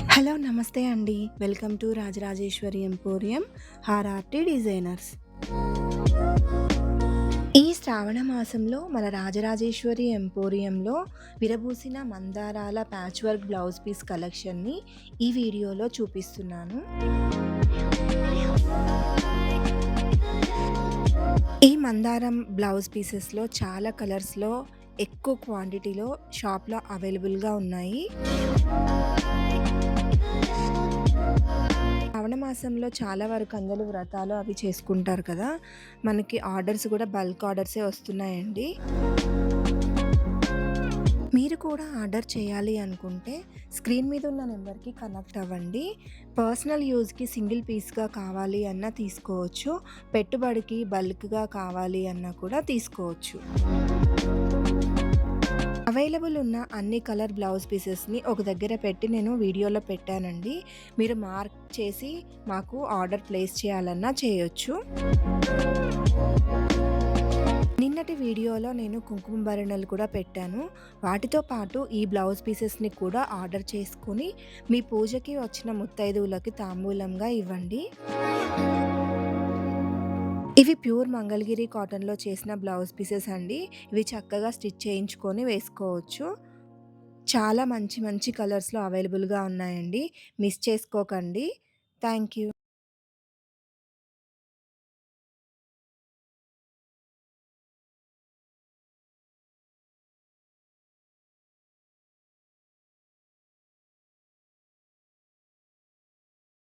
Hello! నమస్తే అండి. Welcome to Rajarajeshwari emporium RRT designers. ఈ శ్రావణ మాసంలో మన రాజరాజేశ్వరి ఎంపోరియంలో విరబూసిన మందారాల ప్యాచ్ వర్క్ బ్లౌజ్ పీస్ కలెక్షన్‌ని ఈ వీడియోలో చూపిస్తున్నాను. ఈ మందారం బ్లౌజ్ పీసెస్‌లో చాలా కలర్స్‌లో ఎక్కువ క్వాంటిటీలో షాప్‌లో అవైలబుల్‌గా ఉన్నాయి. శ్రావణ మాసంలో చాలా వరకు అందరూ వ్రతాలు అవి చేసుకుంటారు కదా! మనకి ఆర్డర్స్ కూడా బల్క్ ఆర్డర్సే వస్తున్నాయండి. మీరు కూడా ఆర్డర్ చేయాలి అనుకుంటే స్క్రీన్ మీద ఉన్న నెంబర్‌కి కనెక్ట్ అవ్వండి. పర్సనల్ యూజ్‌కి సింగిల్ పీస్‌గా కావాలి అన్నా తీసుకోవచ్చు. పెట్టుబడికి బల్క్‌గా కావాలి అన్నా కూడా తీసుకోవచ్చు. అవైలబుల్ ఉన్న అన్ని కలర్ బ్లౌజ్ పీసెస్‌ని ఒక దగ్గర పెట్టి నేను వీడియోలో పెట్టానండి. మీరు మార్క్ చేసి మాకు ఆర్డర్ ప్లేస్ చేయాలన్నా చేయొచ్చు. నిన్నటి వీడియోలో నేను కుంకుమ భరణాలు కూడా పెట్టాను. వాటితో పాటు ఈ బ్లౌజ్ పీసెస్‌ని కూడా ఆర్డర్ చేసుకొని మీ పూజకి వచ్చిన ముత్తైదువులకి తాంబూలంగా ఇవ్వండి. ఇవి ప్యూర్ మంగళగిరి కాటన్‌లో చేసిన బ్లౌజ్ పీసెస్ అండి. ఇవి చక్కగా స్టిచ్ చేయించుకొని వేసుకోవచ్చు. చాలా మంచి మంచి కలర్స్‌లో అవైలబుల్‌గా ఉన్నాయండి. మిస్ చేసుకోకండి. Thank you.